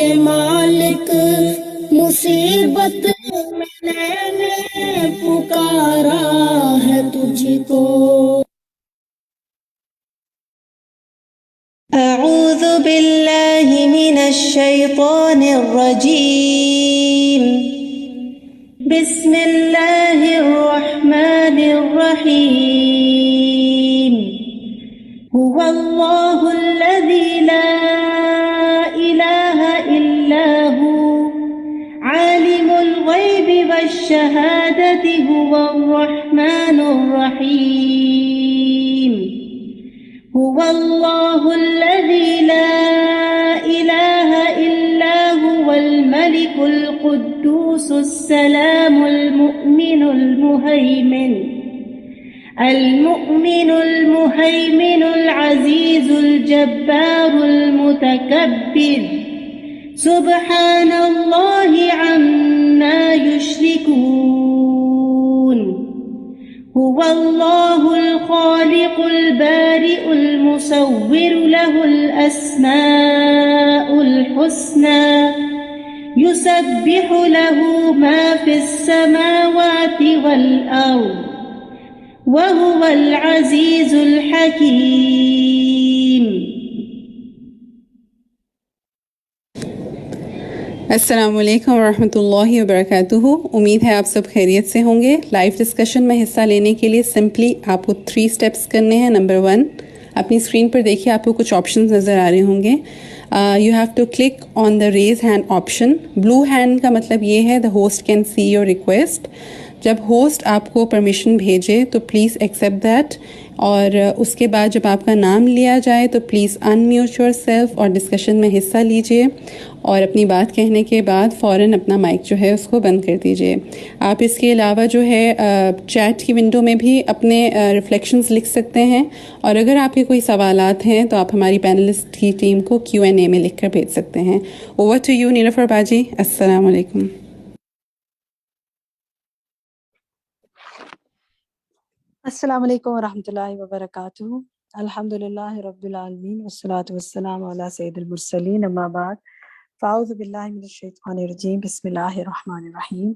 کے مالک مصیبت میں نے پکارا ہے تجھ کو. اعوذ باللہ من الشیطان الرجیم. بسم اللہ الرحمن الرحیم. هو اللہ الذی لا الہ الا هو عالم الغیب والشہادة هو الرحمن الرحیم. هو الله الذي لا إله إلا هو الملك القدوس السلام المؤمن المهيمن العزيز الجبار المتكبر سبحان الله عما يشركون. هو الله الخالق البارئ المصور له الأسماء الحسنى يسبح له ما في السماوات والأرض وهو العزيز الحكيم. السلام علیکم ورحمۃ اللہ وبرکاتہ. امید ہے آپ سب خیریت سے ہوں گے. لائیو ڈسکشن میں حصہ لینے کے لیے سمپلی آپ کو 3 اسٹیپس کرنے ہیں. نمبر 1، اپنی اسکرین پر دیکھیے آپ کو کچھ آپشنز نظر آ رہے ہوں گے. You have to click on the raise hand option. Blue hand کا مطلب یہ ہے the host can see your request. جب ہوسٹ آپ کو پرمیشن بھیجے تو پلیز ایکسیپٹ دیٹ، اور اس کے بعد جب آپ کا نام لیا جائے تو پلیز انمیوٹ یور سیلف اور ڈسکشن میں حصہ لیجیے، اور اپنی بات کہنے کے بعد فوراً اپنا مائک جو ہے اس کو بند کر دیجیے. آپ اس کے علاوہ جو ہے چیٹ کی ونڈو میں بھی اپنے ریفلیکشنز لکھ سکتے ہیں، اور اگر آپ کے کوئی سوالات ہیں تو آپ ہماری پینلسٹ کی ٹیم کو Q&A میں لکھ کر بھیج سکتے ہیں. اوور ٹو یو نیلوفر باجی. السلام علیکم. السلام علیکم ورحمۃ اللہ وبرکاتہ. الحمد للہ رب العالمین والصلاة والسلام علی سید المرسلین، اما بعد فاعوذ باللہ من الشیطان الرجیم. بسم اللہ الرحمن الرحیم.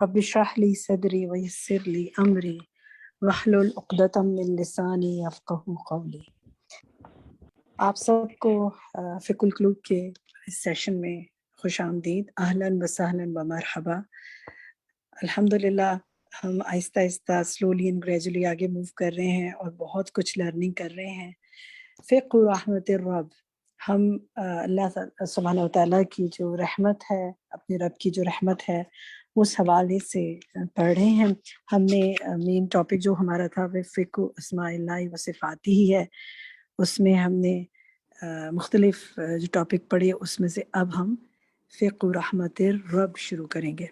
رب اشرح لی صدری ویسر لی امری واحلل عقدۃ من لسانی یفقہوا قولی. آپ سب کو فقہ القلوب کے اس سیشن میں خوش آمدید. اہلا وسہلا ومرحبا. الحمدللہ ہم آہستہ آہستہ سلولی اینڈ گریجولی آگے موو کر رہے ہیں اور بہت کچھ لرننگ کر رہے ہیں. فقہ رحمت الرب، ہم اللہ سبحانہ وتعالیٰ کی جو رحمت ہے، اپنے رب کی جو رحمت ہے اس حوالے سے پڑھ رہے ہیں. ہم نے مین ٹاپک جو ہمارا تھا وہ فقہ اسماء اللہ و صفاتہ ہی ہے. اس میں ہم نے مختلف جو ٹاپک پڑھے اس میں سے اب ہم فقہ رحمت الرب شروع کریں گے.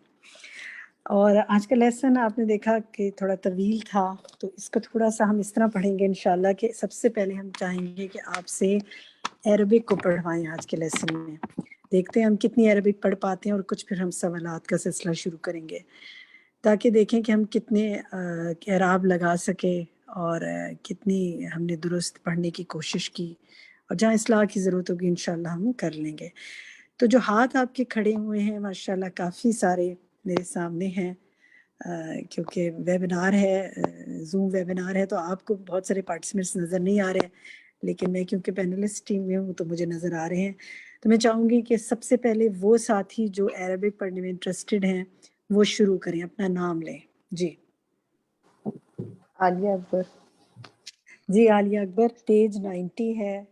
اور آج کا لیسن آپ نے دیکھا کہ تھوڑا طویل تھا، تو اس کو تھوڑا سا ہم اس طرح پڑھیں گے انشاءاللہ کہ سب سے پہلے ہم چاہیں گے کہ آپ سے عربک کو پڑھوائیں. آج کے لیسن میں دیکھتے ہیں ہم کتنی عربک پڑھ پاتے ہیں، اور کچھ پھر ہم سوالات کا سلسلہ شروع کریں گے تاکہ دیکھیں کہ ہم کتنے اعراب لگا سکے اور کتنی ہم نے درست پڑھنے کی کوشش کی، اور جہاں اصلاح کی ضرورت ہوگی انشاءاللہ ہم کر لیں گے. تو جو ہاتھ آپ کے کھڑے ہوئے ہیں ماشاءاللہ کافی سارے میرے سامنے ہیں، کیونکہ ویبینار ہے، زوم ویبینار ہے، تو آپ کو بہت سارے پارٹیسپینٹس نظر نہیں آ رہے ہیں، لیکن میں کیونکہ پینلسٹ ٹیم میں ہوں تو مجھے نظر آ رہے ہیں. تو میں چاہوں گی کہ سب سے پہلے وہ ساتھی جو عربک پڑھنے میں انٹرسٹڈ ہیں وہ شروع کریں، اپنا نام لیں. جی عالیہ اکبر. جی عالیہ اکبر. پیج 90 ہے،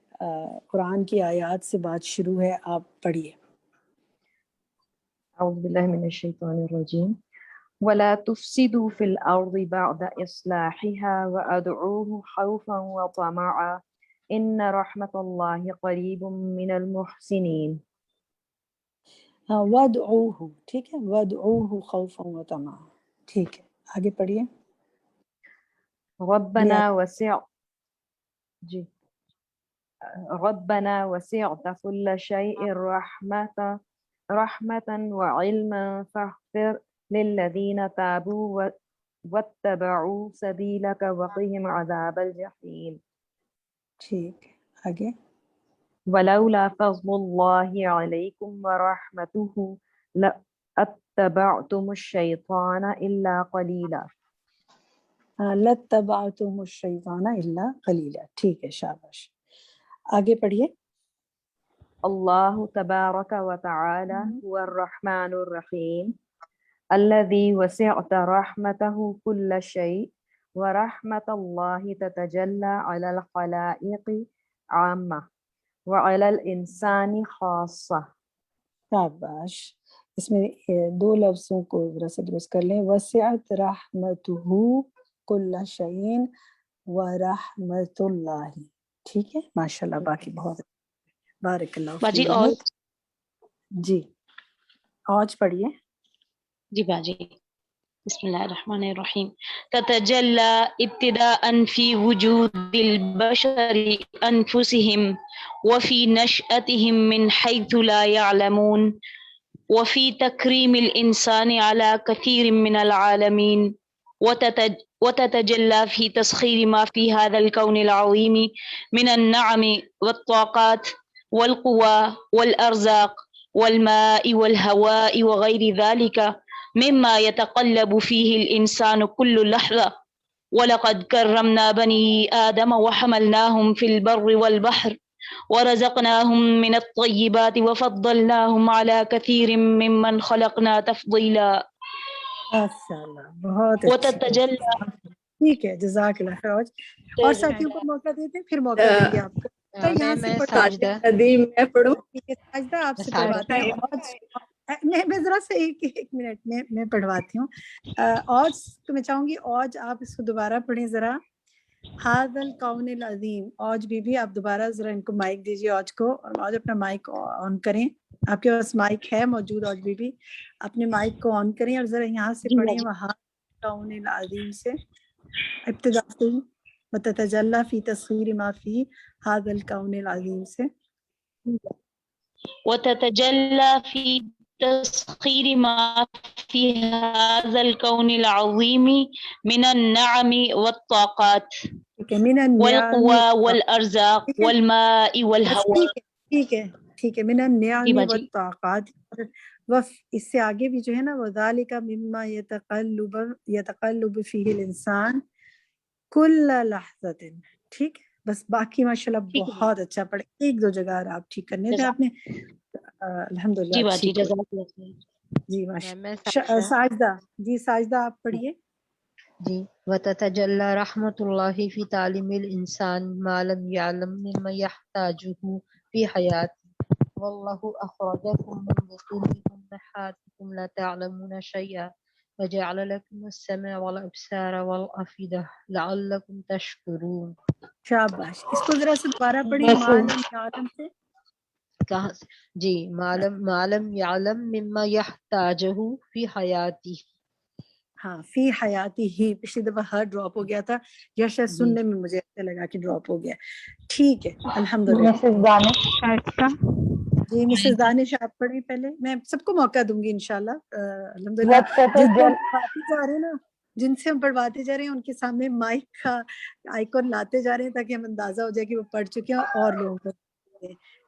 قرآن کی آیات سے بات شروع ہے، آپ پڑھیے. اعوذ باللہ من الشیطان الرجیم. ولا تفسدوا في الأرض بعد إصلاحها وأدعوه خوفا وطمعا إن رحمة الله قريب من المحسنين. وَادْعُوهُ، ٹھیک ہے، وَادْعُوهُ خوفا وطمعا. ٹھیک ہے، آگے پڑھیے. ربنا وسعت كل شيء رحمة وعلما فاغفر للذين تابوا واتبعوا سبيلك وقهم عذاب الجحيم. ٹھیک، آگے. ولولا فضل الله عليكم ورحمته لاتبعتم الشيطان إلا قليلا. لَاتَّبَعْتُمُ الشَّيْطَانَ إِلَّا قَلِيلًا. ٹھیک ہے، شاباش. آگے پڑھیے. اللہ تبارک و تعالی هو الرحمن الرحیم الذي وسعت رحمته كل شيء ورحمة الله تتجلى على الخلائق عامة وعلى الإنسان خاصة. شاباش. اس میں دو لفظوں کو ذرا سے درست کر لیں. وسعت رحمتہ کل شیء ورحمت اللہ. ٹھیک ہے، ماشاءاللہ. باقی بہت بارک اللہ باجی فیکم. اور جی آج پڑھیے. جی باجی بسم اللہ الرحمن الرحیم. تتجلى ابتداء في وجود البشر أنفسهم وفي نشأتهم من حيث لا يعلمون وفي تكريم الإنسان على كثير من العالمين وتتجلى في تسخير ما في هذا الكون العظيم من النعم والطاقات والقوى والأرزاق والماء والهواء وغير ذلك مما يتقلب فيه الإنسان كل لحظة. ولقد كرمنا بني آدم وحملناهم في البر والبحر ورزقناهم من الطيبات وفضلناهم على كثير ممن خلقنا تفضيلا. ماشاءاللہ، بہت اچھی. وتتجلى ٹھیک ہے، جزاک اللہ خیر. اور ساتھیوں کو موقع دیتے ہیں، پھر موقع دیں گے آپ کو. یہاں سے ساجدہ ندیم میں پڑھوں. ٹھیک ہے، ساجدہ آپ سے پڑھواتے ہیں. آج میں ذرا سے ایک منٹ میں پڑھواتی ہوں. آج تو میں چاہوں گی آج آپ اس کو دوبارہ پڑھیں ذرا. ھذا الکون العظیم. آج بھی آپ دوبارہ ذرا ان کو مائک دیجیے آج کو، اور آج اپنا مائک آن کریں. آپ کے پاس مائک ہے موجود؟ آج بھی اپنے مائک کو آن کریں اور ذرا یہاں سے پڑھیں. وہاں الکون العظیم سے ابتدا سے وتتجلی فی تصغیر ما فی ھذا الکون العظیم سے. وتتجلى في تسخير ما في هذا الكون العظيم من النعم والطاقات من النعم والقوى والأرزاق والماء والهواء. ٹھیک ہے. من النعم جی باجی. والطاقات. اس سے آگے بھی جو ہے نا وذالک مما یتقلب فیہ الانسان کل لحظۃ. ٹھیک، بس باقی ماشاءاللہ بہت اچھا پڑھے. ایک دو جگہ آپ ٹھیک کرنے تھے آپ نے. الحمدللہ. جی باجی جزاک اللہ خیر. جی ماشاءاللہ. ساجدہ. جی ساجدہ آپ پڑھیے. جی. وتتجلى رحمة الله في تعليم الإنسان ما لم يعلم مما يحتاجه في حياته والله أخرجكم من بطون أمهاتكم لا تعلمون شيئا وجعل لكم السمع والأبصار والأفئدة لعلكم تشكرون. شاباش. اس کو ذرا سے دوبارہ پڑھیے. معلم عالم سے کہاں سے؟ جی. معلم يعلم مما يحتاجه في حياته. ہاں، فی حیاتی ہی. پچھلی دفعہ ہر ڈراپ ہو گیا تھا، یا شاید سننے میں مجھے ایسا لگا کہ ڈراپ ہو گیا. ٹھیک ہے، الحمدللہ. جی مسز دانش آپ پڑھیں پہلے. میں سب کو موقع دوں گی انشاءاللہ. الحمدللہ جن سے ہم پڑھواتے جا رہے ہیں ان کے سامنے مائک کا آئیکن لاتے جا رہے ہیں تاکہ ہم اندازہ ہو جائے کہ وہ پڑھ چکے ہیں اور لوگوں کو.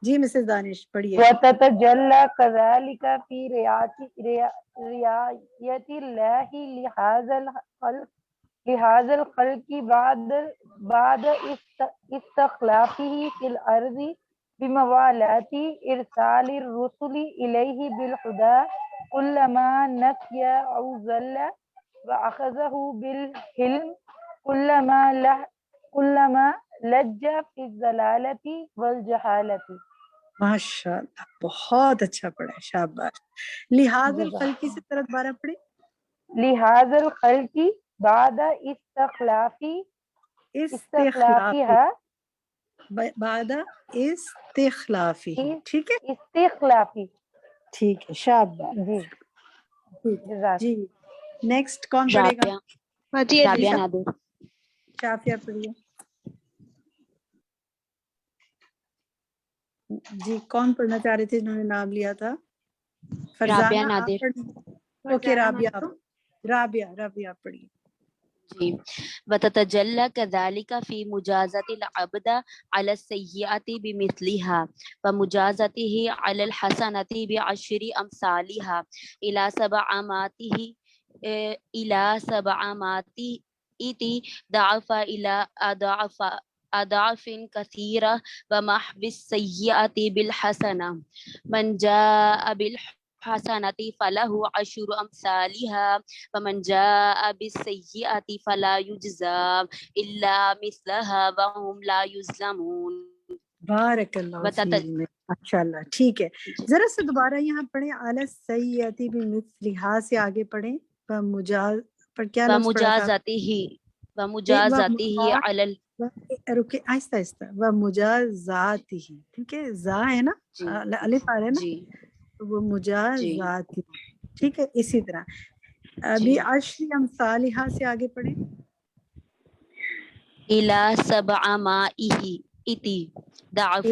جی مسز دانش پڑھیے. وتتجلى كذلك في رعاية الله لهذا الخلق بعد استخلافه في الأرض بموالاة إرسال الرسل إليه بالهدى كلما نسي أو زل وأخذه بالحلم كلما لج في الضلالة والجهالة. ماشاء اللہ، بہت اچھا پڑھا. شاباش. لہذا الخلق سے طرح دوبارہ پڑھے. لهذا الخلق بعد استخلافها بعد استخلافی. ٹھیک ہے، استخلافی. ٹھیک ہے. شاباش. جی نیکسٹ کون پڑھے گا؟ رابعہ نادر. شافیہ پڑھیے. جی کون پڑھنا چاہ رہے تھے جنہوں نے نام لیا تھا؟ فرزانہ رابعہ نادر. اوکے رابعہ آپ پڑھیے. جی وتتجلى كذلك في مجازة العبد على السيئة بمثلها ومجازته على الحسنة بعشر أمثالها إلى سبعمائة إلى سبعمائة ضعف إلى أضعاف كثيرة ومحو السيئة بالحسنة من جاء بالحسنة فله عشر أمثالها فمن جاء بالسيئة فلا يجزى إلا مثلها وهم لا يظلمون. بارک اللہ فیک ماشاءاللہ. ٹھیک ہے, ذرا سے دوبارہ یہاں پڑھیں علی السیئۃ بمثلھا سے آگے پڑھیں. فمجاز پر کیا لفظ پڑھا تھا؟ ومجازته على رکے آہستہ آہستہ. ومجازاتہ, ٹھیک ہے, زا ہے نا, الف آ رہا ہے نا, جی وہ مجازاتہ. ٹھیک ہے, اسی طرح ابھی عشر امثالھا سے آگے پڑھیں. إلى سبعمائة ضعف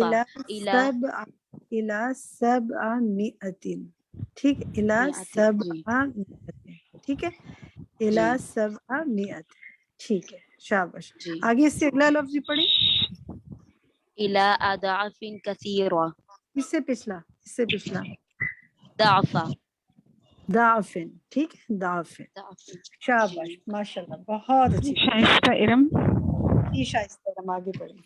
الى سبعمائۃ, ٹھیک ہے, الى سبعمائۃ, ٹھیک ہے, الى سبعمائۃ. ٹھیک ہے, شاباش. آگے اس سے اگلا لفظ بھی پڑھیں. إلى أضعاف كثيرة. اس سے پچھلا ضعف. ضعف, ٹھیک ہے, ضعف. شاباش, ماشاءاللہ, بہت اچھی. شائستہ ارم. جی شائستہ ارم, آگے پڑھیں.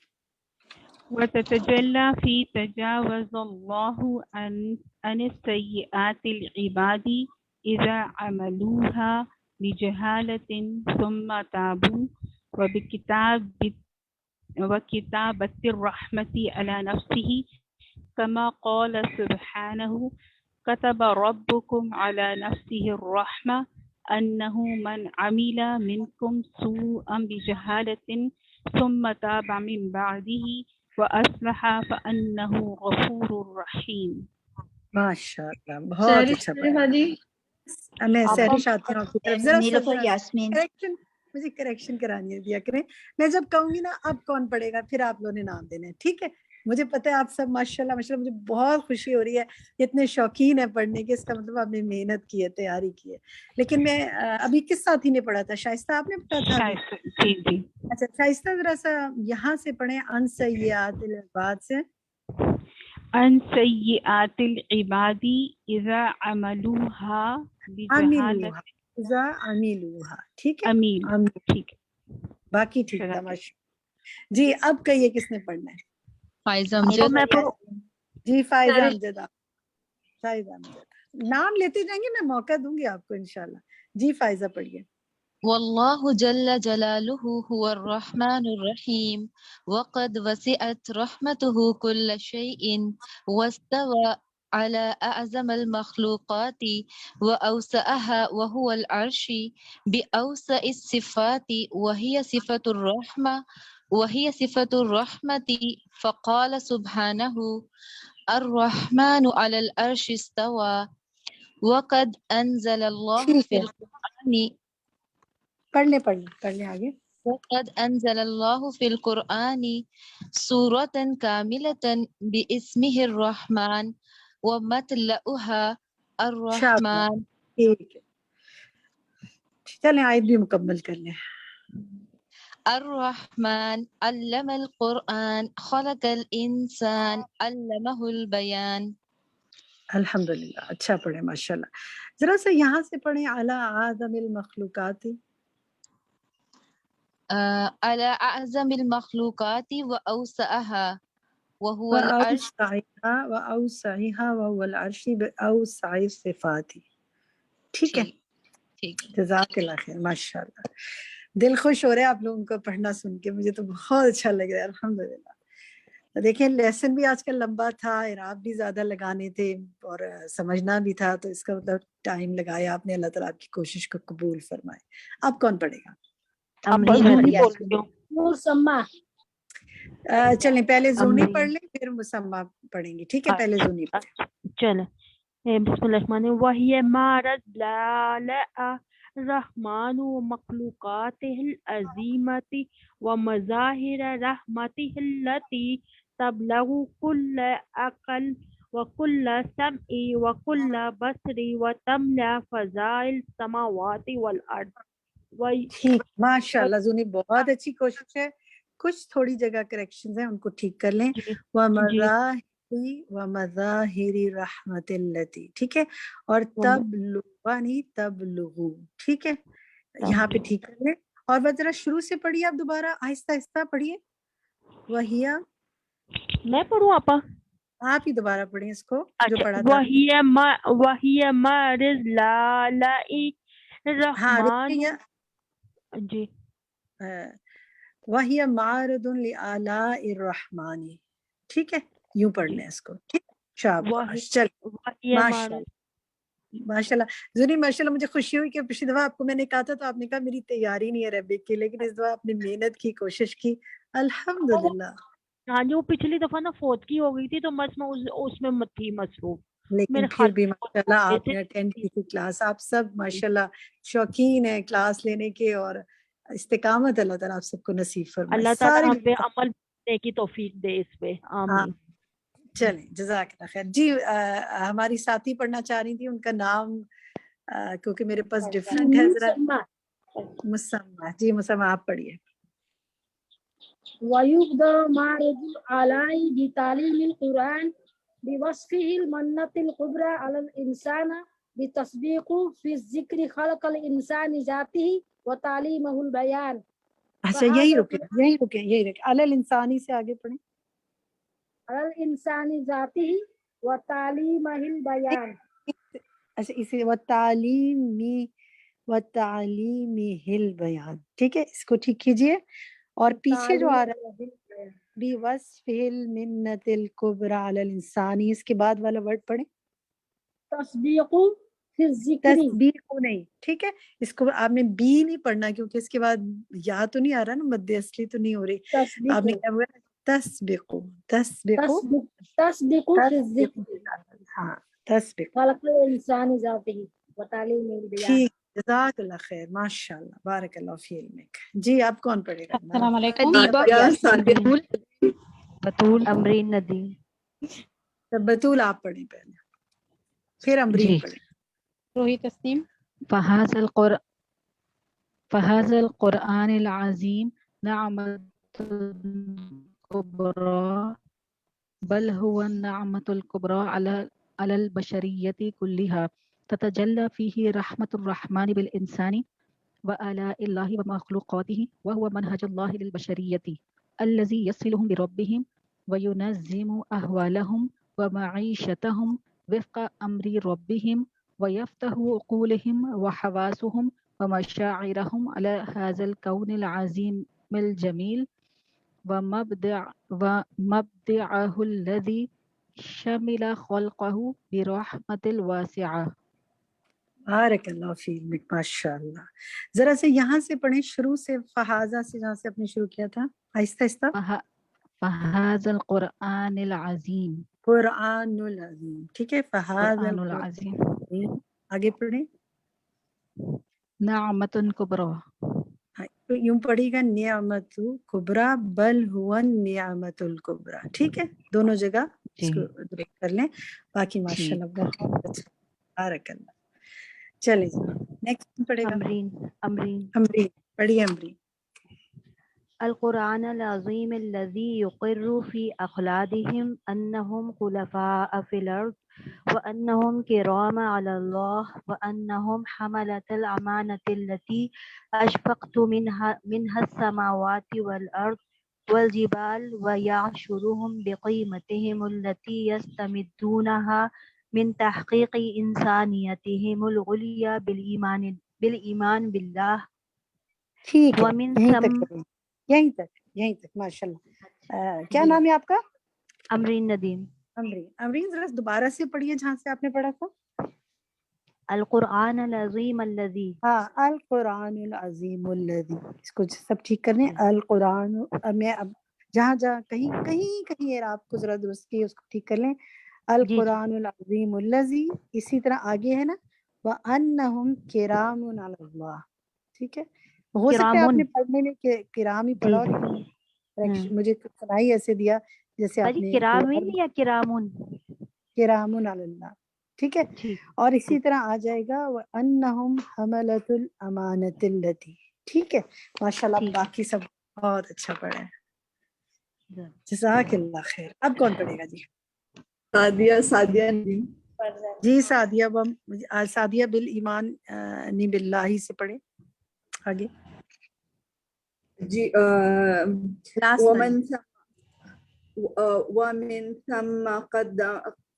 وتتجلى في تجاوز الله عن السيئات العباد إذا عملوها بجهالة ثم تابوا وكتابة الرحمة على نفسه كما قال سبحانه كتب ربكم على نفسه الرحمة أنه من عمل منكم سوءا بجهالة ثم تاب من بعده وأصلح فأنه غفور رحیم. ماشاءاللہ, بہت اچھا پڑھا. میں سہرش آتی ہوں آپ کی طرف. ذرا مجھے کریکشن کرانی دیا کریں. میں جب کہوں گی نا اب کون پڑھے گا, پھر آپ لوگوں نے نام دینا ہے, ٹھیک ہے. مجھے پتہ ہے آپ سب ماشاءاللہ ماشاءاللہ, مجھے بہت خوشی ہو رہی ہے اتنے شوقین ہیں پڑھنے کے. اس کا مطلب آپ نے محنت کی ہے, تیاری کی ہے. لیکن میں ابھی کس ساتھی نے پڑھا تھا؟ شائستہ آپ نے پڑھا تھا؟ جی. اچھا شائستہ, ذرا سا یہاں سے پڑھیں عن سیئات العباد سے. عن سیئات العباد اذا عملوها بجہالت. اذا عملوها, ٹھیک ہے, ٹھیک ہے, باقی ٹھیک تھا ماشاءاللہ. جی اب کہیے کس نے پڑھنا ہے؟ فائزہ امجد. جی فائزہ امجد, نام لیتے جائیں گے, میں موقع دوں گی آپ کو انشاءاللہ. جی فائزہ پڑھیے. واللہ جل جلالہ هو الرحمن الرحیم وقد وسعت رحمته كل شيء واستوى على أعظم المخلوقات وأوسعها وهو العرش بأوسع الصفات وهي صفة الرحمة فقال سبحانه الرحمن على العرش استوى وقد أنزل الله في القرآن پڑھنے آگے. وقد أنزل الله في القرآن سورة كاملة باسمه الرحمن ومطلعها الرحمن. ٹھیک ہے, چلیں آیت بھی مکمل کر لیں. الرحمن علم القرآن خلق الإنسان علمه البيان. الحمدللہ, اچھا پڑھیں ماشاءاللہ. ذرا سا یہاں سے پڑھیں علی اعظم المخلوقات. على أعظم المخلوقات وأوسعها وهو العرش. وأوسعها وهو العرش بأوسع الصفات. ٹھیک ہے, جزاک اللہ خیر. ماشاءاللہ, دل خوش ہو رہا ہے آپ لوگوں کو پڑھنا سن کے, مجھے تو بہت اچھا لگ رہا ہے الحمدللہ. دیکھیں لیسن بھی آج کل لمبا تھا, اعراب بھی زیادہ لگانے تھے اور سمجھنا بھی تھا, تو اس کا مطلب ٹائم لگایا آپ نے. اللہ تعالیٰ آپ کی کوشش کو قبول فرمائے. اب کون پڑھے گا؟ چلیں پہلے زونی پڑھ لیں پھر مسمہ پڑھیں گے, ٹھیک ہے. پہلے زونی پڑھیں. چلیں. بسم اللہ الرحمن الرحیم. وَهِيَ مَا الرحمن ومخلوقاته العظيمة ومظاهر رحمته التي تبلغ كل عقل وكل سمع وكل بصر وتملأ فضائل السماوات والأرض. ٹھیک ماشاءاللہ زونی بہت اچھی کوشش ہے. کچھ تھوڑی جگہ کریکشنز ہیں ان کو ٹھیک کر لیں. وَمَظَاهِرِ رَحْمَتِ اللَّتِي ٹھیک ہے, اور تبلغنی تبلغو ٹھیک ہے, یہاں پہ ٹھیک کر لیں. اور بس ذرا شروع سے پڑھیے آپ دوبارہ, آہستہ آہستہ پڑھیے. وہیا میں پڑھوں آپا؟ آپ ہی دوبارہ پڑھیں اس کو جو پڑھا تھا. وَهِيَ مَارِضْ لَالَاءِ ہاں الرحمن. رکیے, جی وَهِيَ مَعْرِضٌ لِآلَاءِ الرَّحْمَنِ ٹھیک ہے, یوں پڑھ لیں اس کو. ٹھیک, شاباش, چل ماشاءاللہ ماشاءاللہ. زنی ماشاءاللہ مجھے خوشی ہوئی کہ پچھلی دفعہ آپ کو میں نے کہا تھا تو آپ نے کہا میری تیاری نہیں ہے عربک کی, لیکن اس دفعہ آپ نے محنت کی, کوشش کی, الحمدللہ. ہاں جی, وہ پچھلی دفعہ نا فوت کی ہو گئی تھی تو بس میں اس میں تھی مصروف. لیکن پھر بھی ماشاءاللہ آپ نے اٹینڈ کی تھی کلاس. آپ سب ماشاءاللہ شوقین ہیں کلاس لینے کے, اور استقامت اللہ تعالیٰ آپ سب کو نصیب فرمائے. اللہ تعالیٰ ہم پہ عمل کرنے کی توفیق دے اس پہ, آمین. چلیں جزاک اللہ خیر. جی ہماری ساتھی پڑھنا چاہ رہی تھی, ان کا نام کیونکہ میرے پاس ڈفرینٹ ہے ذرا. مسمہ, جی مسمہ آپ پڑھیے. وَيُبْدَى مَعْرِضُ الْآلَاءِ بِتَعْلِيمِ الْقُرْآنِ بِوَصْفِهِ الْمَنَّةِ الْكُبْرَى عَلَى الْإِنسَانِ بِتَسْبِيقُ فِي الذِّكْرِ خَلْقَ الْإِنسَانِ ذَاتِهِ وَتَعْلِيمَهُ الْبَيَانِ. اچھا یہی رکے. علی الانسانی سے آگے پڑھیں. عَلَى الْإِنسَانِ ذَاتِهِ وَتَعْلِيمَهِ الْبَيَانِ. اچھا اسی وَتَعْلِيمِهِ الْبَيَانِ ٹھیک ہے, اس کو ٹھیک کیجئے. اور پیچھے جو آ رہا ہے بِوَصْفِهِ الْمِنَّةِ الْكُبْرَى عَلَى الْإِنسَانِ, اس کے بعد والا ورڈ پڑھیں. تسبیق فی الذکر. تسبیق نہیں, ٹھیک ہے, اس کو آپ نے بی نہیں پڑھنا کیونکہ اس کے بعد یا تو نہیں آ رہا نا, مد اصلی تو نہیں ہو رہی. آپ نے کیا ہوا, تسبیق فی الذکر. ہاں تسبیق. خلق الانسان ذاتہ وتعلیم البیان. ٹھیک, جزاک اللہ خیر, ماشاءاللہ, بارک اللہ فی علمک. جی آپ کون پڑھے گا؟ السلام علیکم. بطول امرین ندیم. بطول آپ پڑھیں پہلے, پھر امرین پڑھیں. روحی تسنیم. فهذا القرآن العظيم نعمة كبرى بل هو النعمة الكبرى على البشرية كلها تتجلى فيه رحمة الرحمن بالإنسان وآلاء الله ومخلوقاته وهو منهج الله للبشرية الذي يصلهم بربهم وينظم أهوالهم ومعيشتهم وفق أمر ربهم ويفتح عقولهم وحواسهم ومشاعرهم على هذا الكون العظيم الجميل ومبدعه الذي شمل خلقه برحمة الواسعة. بارک اللہ فی علمک, ماشاءاللہ. ذرا سے یہاں سے پڑھیں شروع سے, فہذا سے جہاں سے آپ نے شروع کیا تھا, آہستہ آہستہ. فهذا القرآن العظیم. قرآن العظیم ٹھیک ہے, فہذا العظیم. آگے پڑھیں. نعمت کبریٰ. یوں پڑھے گا نعمت کبریٰ بل هو النعمت الکبریٰ. ٹھیک ہے, دونوں جگہ اس کو درست کر لیں. باقی ماشاءاللہ بہت اچھا, بارک اللہ. چلیں نیکسٹ پڑھے گا امرین پڑھیے. امرین. القرآن العظیم الذي يقر في أخلاقهم أنهم خلفاء في الأرض وأنهم كرام على الله وأنهم حملة الأمانة التي أشفقت منها السماوات والأرض والجبال ويعشرهم بقيمتهم التي يستمدونها من تحقيق إنسانيتهم العليا بالإيمان بالله. ومن ثم یہیں تک ماشاءاللہ. کیا نام ہے آپ کا؟ امرین ندیم. امرین ذرا دوبارہ سے پڑھیے جہاں سے آپ نے پڑھا تھا. القرآن العظیم الذی. ہاں القرآن العظیم الذی, اس کو سب ٹھیک کرنے. القرآن, میں اب جہاں کہیں آپ کو ذرا درست کی اس کو ٹھیک کر لیں. القرآن العظیم الذی, اسی طرح آگے ہے نا وَأَنَّهُمْ كِرَامٌ عَلَى اللَّهِ. ٹھیک ہے, ہو سکتا ہے آپ نے پڑھنے میں کرام ہی پڑھا, مجھے سنائی ایسے دیا جیسے آپ نے کرامن یا کرامن. کرامن علی اللہ. ٹھیک ہے, اور اسی طرح آ جائے گا وَأَنَّهُمْ حَمَلَةُ الْأَمَانَةِ الَّتِي. ٹھیک ہے ماشاءاللہ. ٹھیک ہے. باقی سب بہت اچھا پڑھا ہے. جزاک اللہ خیر. اب کون پڑھے گا جی؟ سعدیہ جی سعدیہ سعدیہ بالایمان باللہ سے پڑھے آگے. جی ومن ثم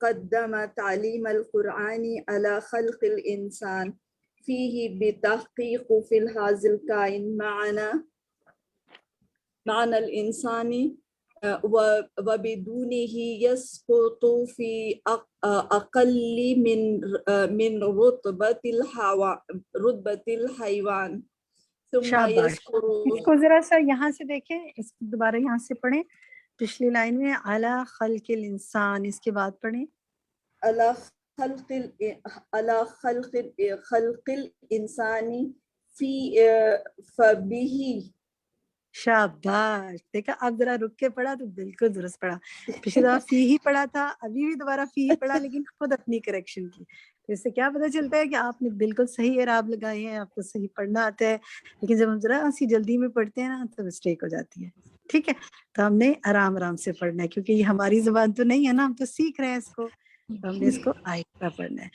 قدم تعلیم القرآن على خلق الإنسان فيه بتحقيق في هذا الكائن معنى الإنسان وبدونه يسقط في أقل من رتبة الحيوان. شاباش. اس کو ذرا سا یہاں سے دیکھیں, اس کو دوبارہ یہاں سے پڑھیں. پچھلی لائن میں علی خلق الانسان, اس کے بعد پڑھیں علی خلق الانسان فی فبہ. شاباش. دیکھا آپ ذرا رک کے پڑھا تو بالکل درست پڑھا. پچھلی دفعہ فی ہی پڑھا تھا, ابھی بھی دوبارہ فی ہی پڑھا, لیکن خود اپنی کریکشن کی. تو اس سے کیا پتہ چلتا ہے کہ آپ نے بالکل صحیح اعراب لگائے ہیں, آپ کو صحیح پڑھنا آتا ہے. لیکن جب ہم ذرا سی جلدی میں پڑھتے ہیں نا تو مسٹیک ہو جاتی ہے. ٹھیک ہے, تو ہم نے آرام آرام سے پڑھنا ہے, کیونکہ یہ ہماری زبان تو نہیں ہے نا, ہم تو سیکھ رہے ہیں اس کو, تو ہم نے اس کو آہستہ پڑھنا ہے.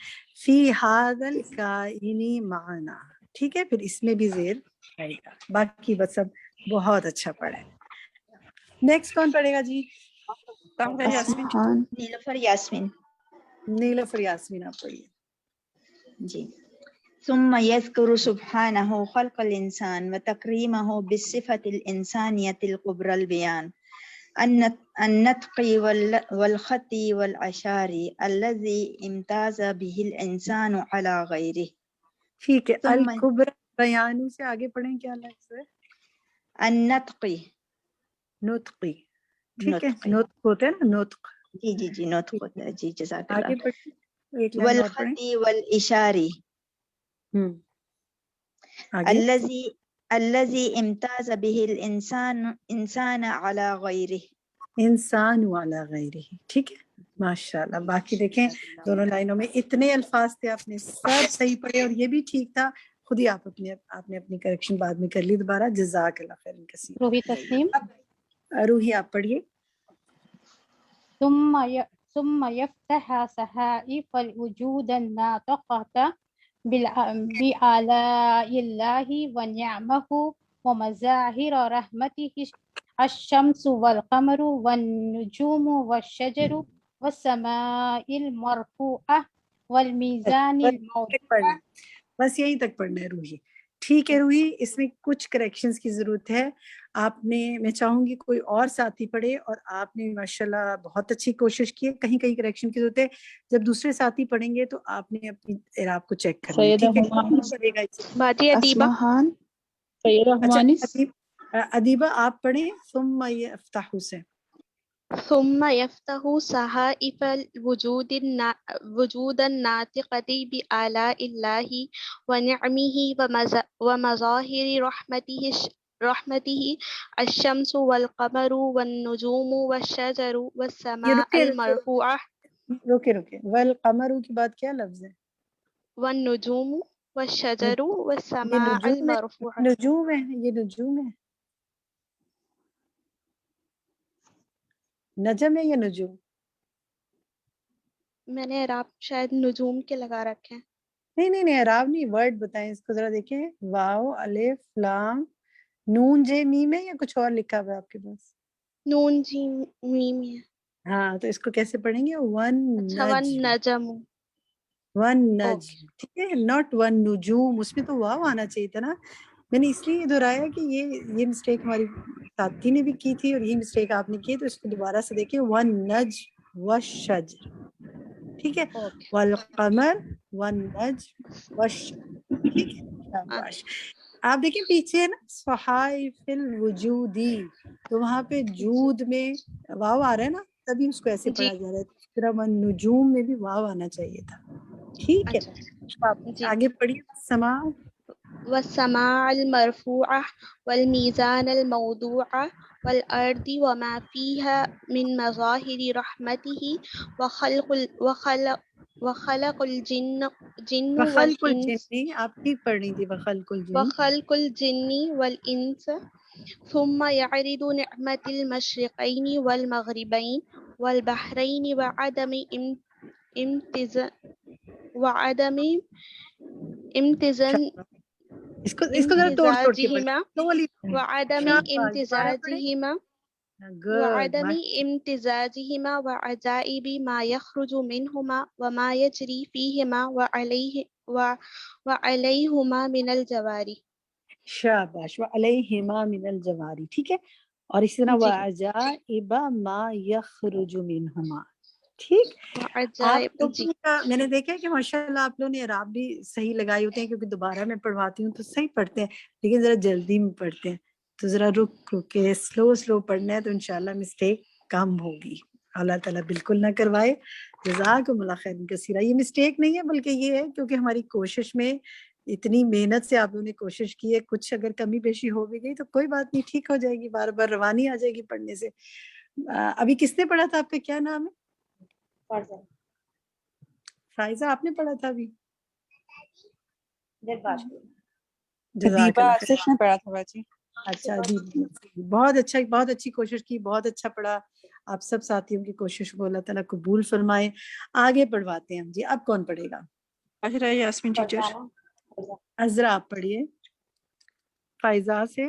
فی ھذا الکائن معنا. ٹھیک ہے, پھر اس میں بھی زیر آئے گا. باقی بس سب بہت اچھا پڑھے. نیکسٹ کون پڑھے گا جی؟ نیلوفر یاسمین. نیلوفر یاسمین آپ پڑھیے. جی. ثم يذكر سبحانه خلق الإنسان وتكريمه بالصفة الإنسانية الكبرى البيان النطق والخط والأشعار الذي امتاز به الإنسان على غيره. ٹھیک ہے, الکبرى بیان سے آگے پڑھیں. کیا لفظ ہے؟ النطقی. نطقی. ٹھیک ہے, نطق ہوتا ہے نا, نطق. جی جی جی نطق ہوتا ہے. جی جزاک اللہ. آگے پڑھیں, ایک لائن اور پڑھیں. والخط والإشاری الذي امتاز به الإنسان على غيره. انسان وعلى غیرہ. ٹھیک ہے ماشاءاللہ. باقی دیکھیں دونوں لائنوں میں اتنے الفاظ تھے, آپ نے سب صحیح پڑھے, اور یہ بھی ٹھیک تھا. خود ہی آپ نے اپنی کریکشن بعد میں کر لی دوبارہ. جزاک اللہ خیر کثیر. روحی تسنیم. روحی آپ پڑھیے. ثم يفتح صحائف الوجود الناطقة بآلاء الله ونعمه ومظاهر رحمته الشمس والقمر والنجوم والشجر والسماء المرفوعة والميزان الموضوع. بس یہیں تک پڑھنا ہے روحی. ٹھیک ہے روحی, اس میں کچھ کریکشنز کی ضرورت ہے. آپ نے, میں چاہوں گی کوئی اور ساتھی پڑھے, اور آپ نے ماشاءاللہ بہت اچھی کوشش کی ہے. کہیں کہیں کریکشن کی ضرورت ہے. جب دوسرے ساتھی پڑھیں گے تو آپ نے اپنی اعراب کو چیک کرنا ہے. ٹھیک ہے, ادیبہ آپ پڑھیں. ثم یفتح سے. ثم يفتح صحائف الوجود الناطقة بآلاء الله ونعمه ومظاهر رحمته الشمس والقمر والنجوم والشجر والسماء المرفوعة. روکے والقمر کی بات کیا لفظ ہے؟ والنجوم والشجر والسماء المرفوعة. نجوم ہے, یہ نجوم ہے. نجم ہے یا نجوم؟ میں نے اعراب شاید نجوم کے لگا رکھے ہیں. نہیں اعراب نہیں, ورڈ بتائیں. اس کو ذرا دیکھیں. واو الف لام نون جے میم ہے یا کچھ اور لکھا ہوا ہے آپ کے پاس؟ نون جی میم ہے. ہاں, تو اس کو کیسے پڑھیں گے؟ ون نجم. ون نجم. ٹھیک ہے, ناٹ ون نجوم. اس میں تو واو آنا چاہیے تھا نا. میں نے اس لیے دہرایا کہ یہ مسٹیک ہماری ساتھی نے بھی کی تھی, اور یہ مسٹیک آپ نے کی, تو اس کو دوبارہ سے دیکھیں. ون نجم والشجر. ٹھیک ہے, والقمر والنجم والشجر. ٹھیک ہے, شاباش. آپ دیکھیں پیچھے ہے نا صحائف الوجودی, تو وہاں پہ جود میں واو آ رہا ہے نا, تبھی اس کو ایسے پڑھا جا رہا ہے. پھر نجوم میں بھی واو آنا چاہیے تھا. ٹھیک ہے, آگے پڑھیے. سما والسماء المرفوعة والميزان الموضوع والأرض وما فيها من مظاهر رحمته وخلق الجن وخلق والإنس الجن آپ ٹھیک پڑھنی تھی وخلق الجن وخلق الجن والإنس ثم يعرض نعمة المشرقين والمغربين والبحرين وعدم امتزاج اس کو ذرا توڑ توڑ کے امتزاجهما وعدم امتزاجهما وعدم امتزاجهما وعجائب ما يخرج منهما وما يجري فيهما وعليهما من الجواري. شاباش وعلیہما من الجواری ٹھیک ہے اور اسی طرح وعجائب ما یخرج منہما ٹھیک آپ لوگوں کا میں نے دیکھا ہے کہ ماشاءاللہ آپ لوگوں نے اعراب بھی صحیح لگائے ہوتے ہیں کیونکہ دوبارہ میں پڑھواتی ہوں تو صحیح پڑھتے ہیں لیکن ذرا جلدی میں پڑھتے ہیں تو ذرا رک کے سلو پڑھنا ہے تو انشاءاللہ مسٹیک کم ہوگی اللہ تعالیٰ بالکل نہ کروائے جزاکم اللہ خیر کثیرہ یہ مسٹیک نہیں ہے بلکہ یہ ہے کیونکہ ہماری کوشش میں اتنی محنت سے آپ لوگوں نے کوشش کی ہے کچھ اگر کمی بیشی ہو بھی گئی تو کوئی بات نہیں ٹھیک ہو جائے گی بار بار روانی آ جائے گی پڑھنے سے ابھی کس نے پڑھا تھا آپ کا کیا نام ہے فائزہ آپ نے پڑھا تھا ابھی جزاک اللہ خیر نے پڑھا تھا باجی اچھا بہت اچھی کوشش کی بہت اچھا پڑھا آپ سب ساتھیوں کی کوشش کو اللہ تعالیٰ قبول فرمائے آگے پڑھواتے ہیں ہم جی اب کون پڑھے گا یاسمین ٹیچر عذرا آپ پڑھیے فائزہ سے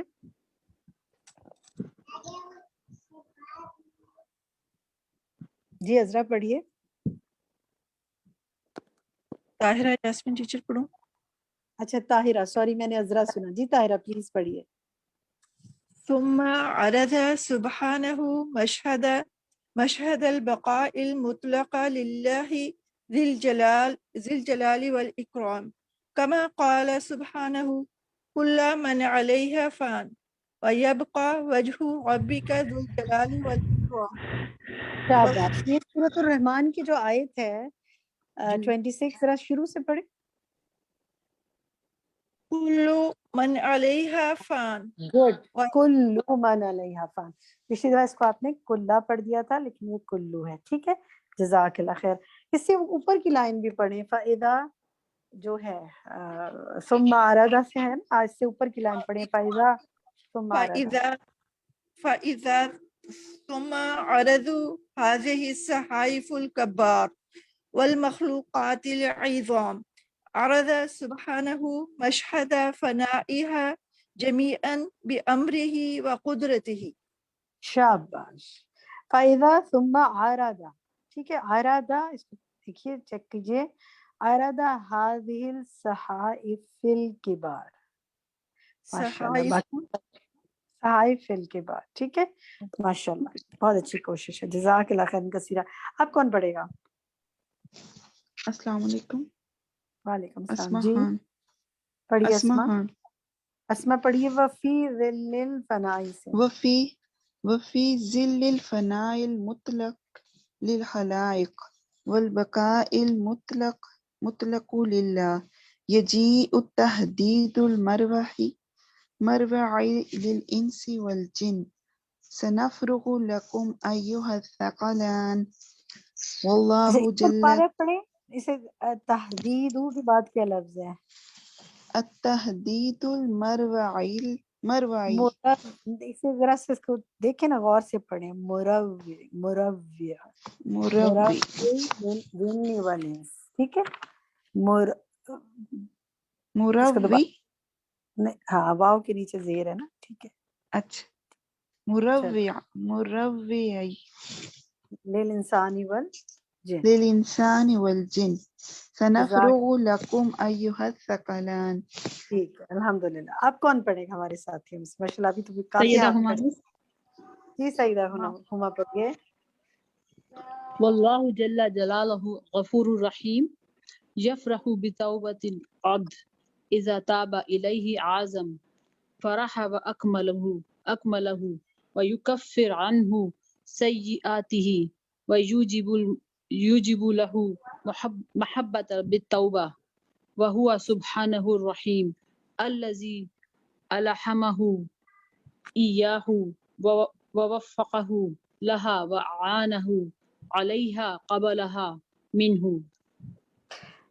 جی عذرا پڑھیے طاہرہ یاسمین ٹیچر پڑھوں اچھا طاہرہ سوری میں نے عذرا سنا جی طاہرہ پلیز پڑھیے ثم عرض سبحانه مشهد البقاء المطلق لله ذي الجلال والإكرام كما قال سبحانه كل من عليها فان ويبقى وجه ربك ذو الجلال والإكرام. شاباش یہ سورۃ الرحمن کی جو آیت ہے 26 ذرا شروع سے پڑھیں كل من عليها فان. گڈ کلو من علیہا فان پچھلی دفعہ اس کو آپ نے کلہ پڑھ دیا تھا لیکن یہ کلو ہے ٹھیک ہے جزاک اللہ خیر اس سے اوپر کی لائن بھی پڑھیں فائدہ جو ہے ثم عرضا سے ہے آج سے اوپر کی لائن پڑھیں فائدہ ثم عرضا فإذا ثم عرضوا هذه الصحائف الكبار والمخلوقات العظام عرض سبحانه مشهد فنائها جميعا بأمره وقدرته. شاباش فائدہ ثم عرضا ٹھیک ہے عرضا اس کو دیکھیے چیک کیجئے عرض هذه الصحائف الكبار صحائف الكبار ٹھیک ہے ماشاءاللہ بہت اچھی کوشش ہے جزاک اللہ خیر کثیرہ اب کون پڑھے گا السلام علیکم وعلیکم السلام جی پڑھیے اسما پڑھیے وفی ظل الفناء سے وفی ظل الفناء المطلق للخلائق والبقاء المطلق للہ یجیء التحدید المروعی للانس والجن سنفرغ لکم ایھا الثقلان واللہ جل پڑھیں اسے تحدید کے بعد کیا لفظ ہے التحدید المروعی اسے ذرا سے اس کو دیکھیں نا غور سے پڑھیں مروی ٹھیک ہے مروی ہاں واو کے نیچے زیر ہے نا ٹھیک ہے اچھا مروی للانسان والجن سنفرغ لکم ایھا الثقلان. ٹھیک ہے الحمدللہ اب کون پڑھے گا ہمارے ساتھی ماشاءاللہ ابھی تو کافی جی سیدہ ہما پڑھیے واللہ جل جلالہ غفور الرحیم یفرح بتوبۃ العبد اذا تاب الیہ عازم فرح واکملہ ویکفر عنہ سیئاتہ ویوجب له محبۃ بالتوبہ وهو سبحانہ الرحیم الذی الہمہ ایاہ ووفقہ لها وأعانه عليها قبلها منه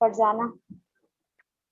فرزانہ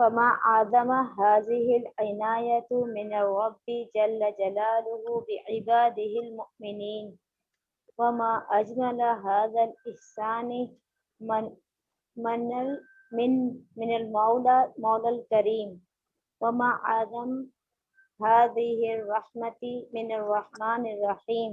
فما أعظم هذه العناية من الرب جل جلاله بعباده المؤمنين وما أجمل هذا الإحسان من من المولى الكريم وما أعظم هذه الرحمة من الرحمن الرحيم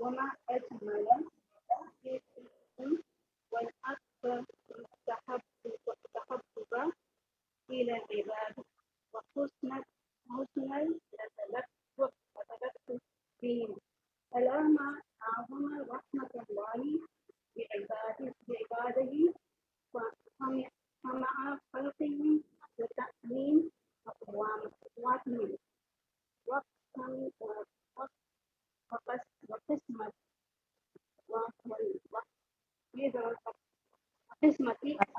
وما أجمل والأكثر تحبب إلى العباد وحسن التلطف فيهم ألا ما أعظم رحمة الله بعباده ومع خلقه وتأمين أقواتهم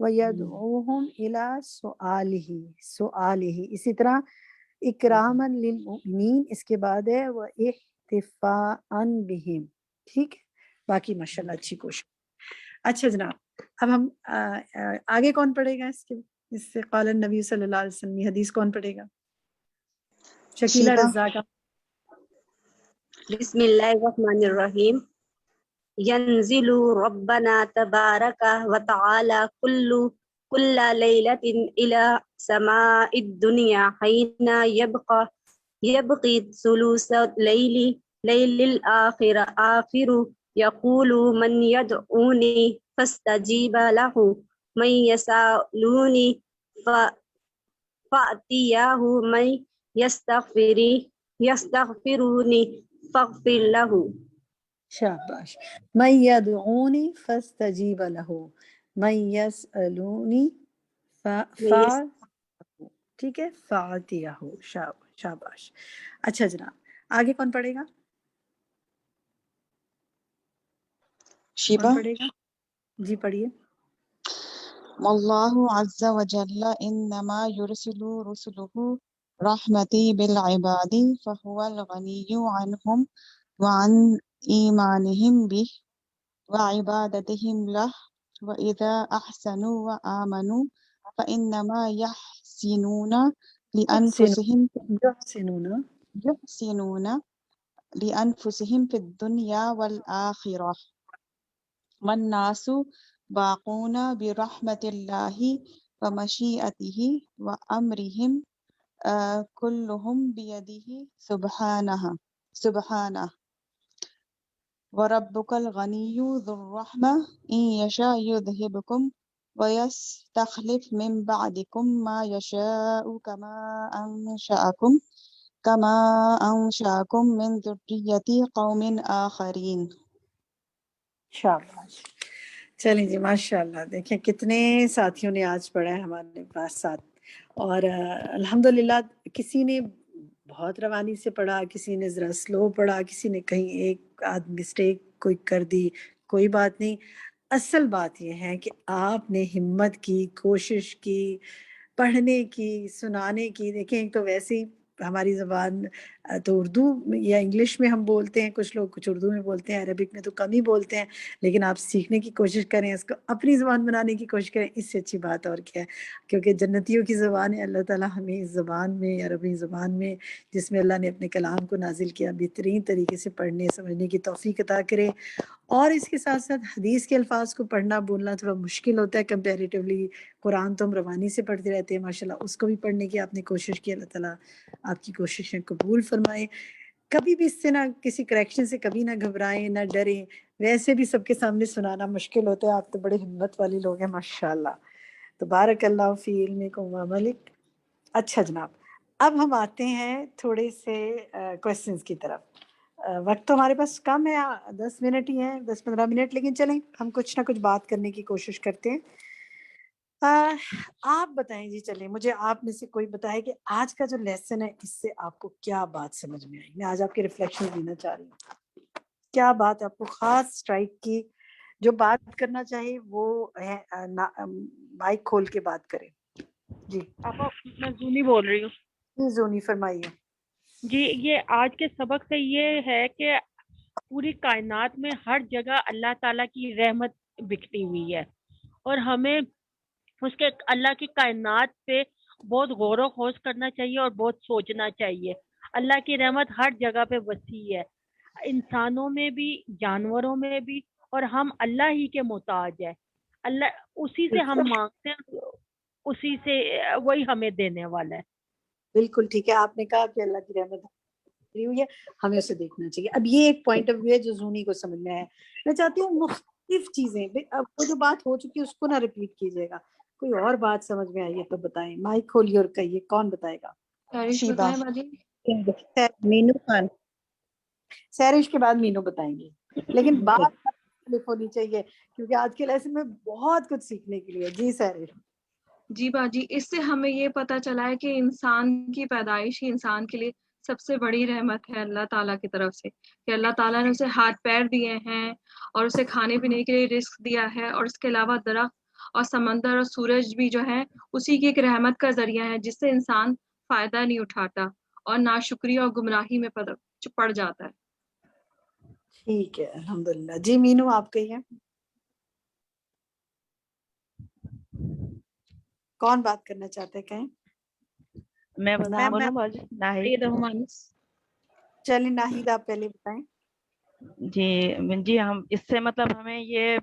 وَيَدْعُوهُمْ إِلَى سُؤَالِهِ اسی طرح اکراما للمؤمنین اس کے بعد ہے وَاحْتِفَاءً بِهِمْ. ٹھیک ہے، باقی ماشاءاللہ اچھی کوشش. اچھا جناب، اب ہم آگے کون پڑھے گا اس سے قال النبی صلی اللہ علیہ وسلم، یہ حدیث کون پڑھے گا؟ شکیلہ شیبہ. رضا کا. بسم اللہ الرحمن الرحیم. ینزل ربنا تبارک و تعالی کل لیلۃ الی سماء الدنیا حین یبقی ثلث لیل الآخر یقول من یدعونی فاستجیب له من یسألونی فأتیہ من یستغفرونی فاغفر له. شاباش. من یدعونی فاستجیب له من یسألونی ٹھیک ہے، فأتیہ. شاباش. اچھا جناب، آگے کون پڑھے گا؟ شیبہ. کون پڑھے گا؟ جی پڑھیے. واللہ عز وجل انما يرسل رسله رحمتی بالعباد فهو الغنی عنهم وعن ایمانهم به وعبادتهم له وإذا أحسنوا وآمنوا فإنما يحسنون لأنفسهم في الدنيا والآخرة والناس باقون برحمة الله ومشيئته وأمرهم كلهم بيده سبحانه وربك الغني ذو الرحمة إن يشاء يذهبكم ويستخلف من بعدكم ما يشاء كما أنشأكم من ذرية قوم آخرين. شاباش. چلیں جی، ماشاءاللہ. دیکھیں کتنے ساتھیوں نے آج پڑھا ہے ہمارے پاس ساتھ، اور الحمدللہ کسی نے بہت روانی سے پڑھا، کسی نے ذرا سلو پڑھا، کسی نے کہیں ایک آدھ مسٹیک کوئی کر دی. کوئی بات نہیں، اصل بات یہ ہے کہ آپ نے ہمت کی، کوشش کی، پڑھنے کی، سنانے کی. دیکھیں ایک تو ویسے ہی ہماری زبان تو اردو یا انگلش میں ہم بولتے ہیں، کچھ لوگ کچھ اردو میں بولتے ہیں، عربک میں تو کم ہی بولتے ہیں، لیکن آپ سیکھنے کی کوشش کریں، اس کو اپنی زبان بنانے کی کوشش کریں، اس سے اچھی بات اور کیا ہے. کیونکہ جنتیوں کی زبان ہے، اللہ تعالیٰ ہمیں اس زبان میں، عربی زبان میں جس میں اللہ نے اپنے کلام کو نازل کیا، بہترین طریقے سے پڑھنے سمجھنے کی توفیق عطا کرے. اور اس کے ساتھ ساتھ حدیث کے الفاظ کو پڑھنا بولنا تھوڑا مشکل ہوتا ہے کمپیریٹیولی. قرآن تو ہم روانی سے پڑھتے رہتے ہیں ماشاءاللہ، اس کو بھی پڑھنے کی آپ نے کوشش کی. اللہ تعالیٰ آپ کی کوششیں قبول فرمائے. کبھی بھی اس سے نہ کسی کریکشن سے کبھی نہ گھبرائیں، نہ ڈریں. ویسے بھی سب کے سامنے سنانا مشکل ہوتا ہے، آپ تو بڑے ہمت والے لوگ ہیں ماشاءاللہ. تو بارک اللہ فی علمکم و عملک. اچھا جناب، اب ہم آتے ہیں تھوڑے سے کویسچنز کی طرف. وقت تو ہمارے پاس کم ہے، 10 منٹ ہی ہیں، 10-15 منٹ، لیکن چلیں ہم کچھ نہ کچھ بات کرنے کی کوشش کرتے ہیں. آپ بتائیں جی، چلیں مجھے آپ میں سے کوئی بتائے کہ آج کا جو لیسن ہے اس سے آپ کو کیا بات سمجھ میں آئی. میں آج آپ کے ریفلیکشن دینا چاہ رہی ہوں. کیا بات آپ کو خاص اسٹرائک کی؟ جو بات کرنا چاہے وہ مائک کھول کے بات کرے. جی میں زونی بول رہی ہوں. جی زونی فرمائیے. جی، یہ آج کے سبق سے یہ ہے کہ پوری کائنات میں ہر جگہ اللہ تعالیٰ کی رحمت بکھری ہوئی ہے، اور ہمیں اس کے اللہ کی کائنات پہ بہت غور و خوض کرنا چاہیے اور بہت سوچنا چاہیے. اللہ کی رحمت ہر جگہ پہ وسیع ہے، انسانوں میں بھی، جانوروں میں بھی، اور ہم اللہ ہی کے محتاج ہے. اللہ اسی سے ہم مانگتے ہیں، اسی سے وہی ہمیں دینے والا ہے. بالکل ٹھیک ہے، آپ نے کہا کہ اللہ کی رحمت ہوئی ہے، ہمیں اسے دیکھنا چاہیے. اب یہ ایک پوائنٹ آف ویو ہے جو زونی کو سمجھ میں آیا. میں چاہتی ہوں مختلف چیزیں، اب وہ جو بات ہو چکی ہے اس کو نہ ریپیٹ کیجیے گا. کوئی اور بات سمجھ میں آئی ہے تو بتائیں. مائک کھولیے اور کہیے، کون بتائے گا؟ شیبہ. مینو خان. سیرش کے بعد مینو بتائیں گے، لیکن بات مختلف ہونی چاہیے کیونکہ آج کے لیسن میں بہت کچھ سیکھنے کے لیے. جی سیرش. جی باجی، اس سے ہمیں یہ پتہ چلا ہے کہ انسان کی پیدائش ہی انسان کے لیے سب سے بڑی رحمت ہے اللہ تعالیٰ کی طرف سے، کہ اللہ تعالیٰ نے اسے ہاتھ پیر دیے ہیں اور اسے کھانے پینے کے لیے رزق دیا ہے، اور اس کے علاوہ درخت اور سمندر اور سورج بھی جو ہے اسی کی ایک رحمت کا ذریعہ ہے جس سے انسان فائدہ نہیں اٹھاتا اور ناشکری اور گمراہی میں پڑ جاتا ہے۔ ٹھیک ہے، الحمدللہ۔ جی مینو آپ کہیے، کون بات کرنا چاہتے ہیں؟ کہیں میں بولوں باجی؟ ناہید۔ چلیں ناہید آپ پہلے بتائیں۔ جی ہم اس سے مطلب ہمیں یہ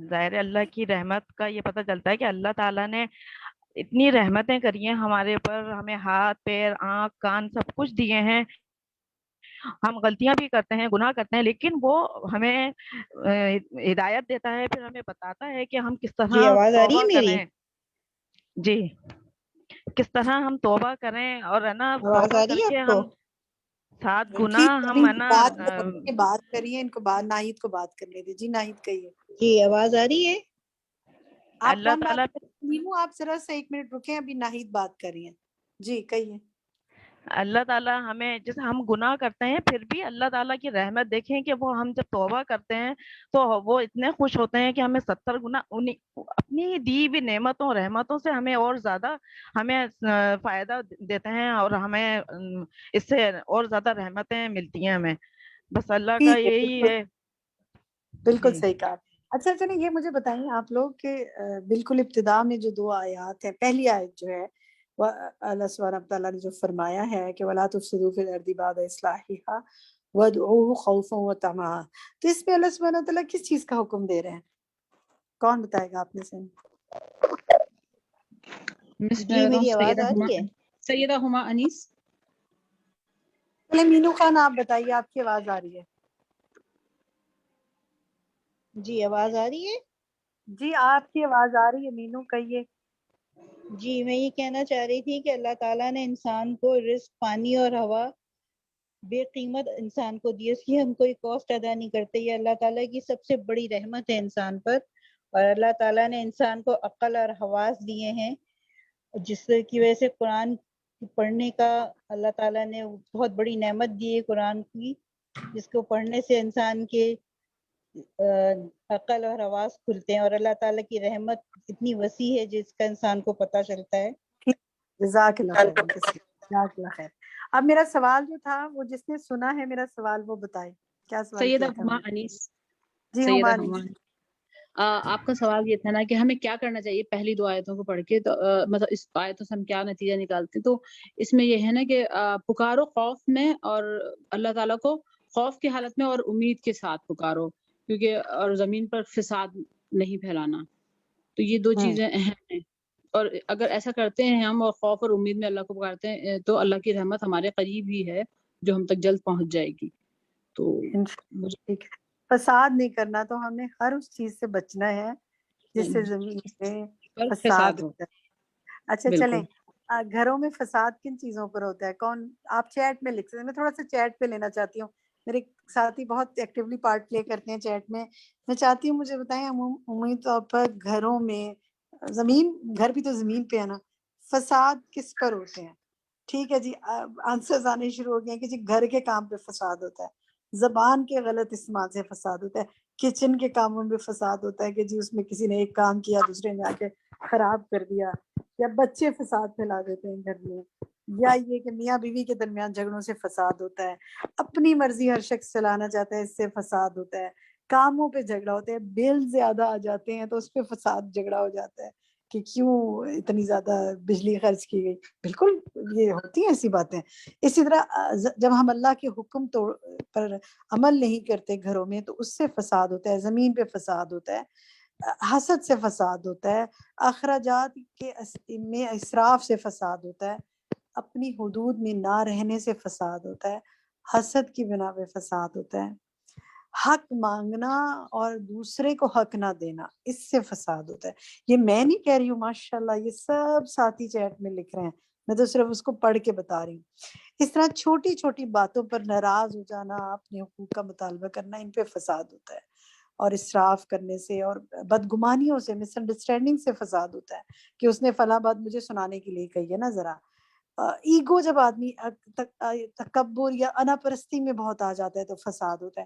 ظاہر اللہ کی رحمت کا یہ پتہ چلتا ہے کہ اللہ تعالیٰ نے اتنی رحمتیں کری ہیں ہمارے اوپر، ہمیں ہاتھ پیر آنکھ کان سب کچھ دیے ہیں، ہم غلطیاں بھی کرتے ہیں گناہ کرتے ہیں، لیکن وہ ہمیں ہدایت دیتا ہے، پھر ہمیں بتاتا ہے کہ ہم کس جی طرح آواز آ رہی ہے توبہ میری؟ کریں۔ جی کس طرح ہم توبہ کریں اور ہے نا آواز توبہ آ کر رہی ہے کے آپ کو؟ ہم سات ٹھیک گناہ ہے، ہم ہے نا بات کریے، ان کو بات ناہید کو بات کرنے دیجیے۔ جی ناہید کہیے۔ جی آواز آ رہی ہے؟ آپ اللہ کون بات تعالیٰ کر رہے ہیں؟ مینو آپ ذرا سا 1 منٹ رکیں، ابھی ناہید بات کر رہی ہیں۔ جی کہیے۔ اللہ تعالیٰ ہمیں جیسے ہم گناہ کرتے ہیں پھر بھی اللہ تعالیٰ کی رحمت دیکھیں کہ وہ ہم جب توبہ کرتے ہیں تو وہ اتنے خوش ہوتے ہیں کہ ہمیں 70 گنا اپنی دی ہوئی نعمتوں رحمتوں سے ہمیں اور زیادہ ہمیں فائدہ دیتے ہیں اور ہمیں اس سے اور زیادہ رحمتیں ملتی ہیں ہمیں، بس اللہ کا ٹھیک ہے، یہی ہے۔ بالکل جی صحیح کہا۔ اچھا چلیں یہ مجھے بتائیں آپ لوگ کہ بالکل ابتدا میں جو 2 آیات ہیں، پہلی آیت جو ہے وہ اللہ سبحانہ تعالیٰ نے جو فرمایا ہے کہ وَلَا تُفْسِدُوا فِي الْأَرْضِ بَعْدَ إِصْلَاحِهَا وَادْعُوهُ خَوْفًا وَطَمَعًا، تو اس میں اللہ سبحانہ تعالیٰ کس چیز کا حکم دے رہے ہیں؟ کون بتائے گا آپ میں سے؟ جی میری آواز آ رہی ہے؟ سیدہ ہما انیس۔ چلیں مینو خان آپ بتائیے، آپ کی آواز آ رہی ہے۔ جی آواز آ رہی ہے؟ جی آپ کی آواز آ رہی ہے، مینو کہیے۔ جی میں یہ کہنا چاہ رہی تھی کہ اللہ تعالیٰ نے انسان کو رزق، پانی اور ہوا بے قیمت انسان کو دی، اس کی ہم کوئی کاسٹ ادا نہیں کرتے، یہ اللہ تعالیٰ کی سب سے بڑی رحمت ہے انسان پر، اور اللہ تعالیٰ نے انسان کو عقل اور حواس دیے ہیں جس کی وجہ سے قرآن پڑھنے کا اللہ تعالیٰ نے بہت بڑی نعمت دی ہے قرآن کی، جس کو پڑھنے سے انسان کے عقل اور حواس کھلتے ہیں، اور اللہ تعالیٰ کی رحمت اتنی وسیع ہے جس کا انسان کو پتہ چلتا ہے۔ جزاک اللہ خیر، جزاک اللہ خیر۔ اب میرا سوال جو تھا وہ جس نے سنا ہے میرا سوال وہ بتائے، کیا سوال سیدہ کیا تھا؟ ہما انیس۔ جی سیدہ ہماری ہما آپ کا سوال یہ تھا نا کہ ہمیں کیا کرنا چاہیے پہلی 2 آیتوں کو پڑھ کے، تو مطلب اس آیتوں سے ہم کیا نتیجہ نکالتے ہیں؟ تو اس میں یہ ہے نا کہ پکارو خوف میں، اور اللہ تعالیٰ کو خوف کی حالت میں اور امید کے ساتھ پکارو، کیونکہ اور زمین پر فساد نہیں پھیلانا، تو یہ 2 چیزیں اہم ہیں، اور اگر ایسا کرتے ہیں ہم اور خوف اور امید میں اللہ کو پکارتے ہیں تو اللہ کی رحمت ہمارے قریب ہی ہے جو ہم تک جلد پہنچ جائے گی۔ تو ٹھیک ہے، فساد نہیں کرنا، تو ہمیں ہر اس چیز سے بچنا ہے جس سے زمین میں فساد ہوتا ہے۔ اچھا چلیں، گھروں میں فساد کن چیزوں پر ہوتا ہے؟ کون؟ آپ چیٹ میں لکھ سکتے ہیں، میں تھوڑا سا چیٹ پہ لینا چاہتی ہوں، میرے ساتھی بہت ایکٹیولی پارٹ پلے کرتے ہیں چیٹ میں چاہتی ہوں مجھے بتائیں عمومی طور پر گھروں میں، زمین، گھر بھی تو زمین پہ ہے نا، فساد کس پر ہوتے ہیں؟ ٹھیک ہے جی، آنسرز آنے شروع ہو گئے ہیں کہ جی گھر کے کام پہ فساد ہوتا ہے، زبان کے غلط استعمال سے فساد ہوتا ہے، کچن کے کاموں میں فساد ہوتا ہے کہ جی اس میں کسی نے ایک کام کیا دوسرے نے آ کے خراب کر دیا، یا بچے فساد پھیلا دیتے ہیں گھر میں، یا یہ کہ میاں بیوی کے درمیان جھگڑوں سے فساد ہوتا ہے، اپنی مرضی ہر شخص چلانا چاہتا ہے، اس سے فساد ہوتا ہے، کاموں پہ جھگڑا ہوتا ہے، بل زیادہ آ جاتے ہیں تو اس پہ فساد جھگڑا ہو جاتا ہے کہ کیوں اتنی زیادہ بجلی خرچ کی گئی، بالکل یہ ہوتی ہیں ایسی باتیں۔ اسی طرح جب ہم اللہ کے حکم پر عمل نہیں کرتے گھروں میں تو اس سے فساد ہوتا ہے، زمین پہ فساد ہوتا ہے، حسد سے فساد ہوتا ہے، اخراجات کے میں اسراف سے فساد ہوتا ہے، اپنی حدود میں نہ رہنے سے فساد ہوتا ہے، حسد کی بنا پہ فساد ہوتا ہے، حق مانگنا اور دوسرے کو حق نہ دینا، اس سے فساد ہوتا ہے۔ یہ میں نہیں کہہ رہی ہوں، ماشاءاللہ یہ سب ساتھی چیٹ میں لکھ رہے ہیں، میں تو صرف اس کو پڑھ کے بتا رہی ہوں۔ اس طرح چھوٹی چھوٹی باتوں پر ناراض ہو جانا، اپنے حقوق کا مطالبہ کرنا، ان پہ فساد ہوتا ہے، اور اسراف کرنے سے اور بدگمانیوں سے، مس انڈرسٹینڈنگ سے فساد ہوتا ہے کہ اس نے فلاں بات مجھے سنانے کے لیے کہی ہے نا، ذرا ایگو جب آدمی تکبر یا انا پرستی میں بہت آ جاتا ہے تو فساد ہوتا ہے۔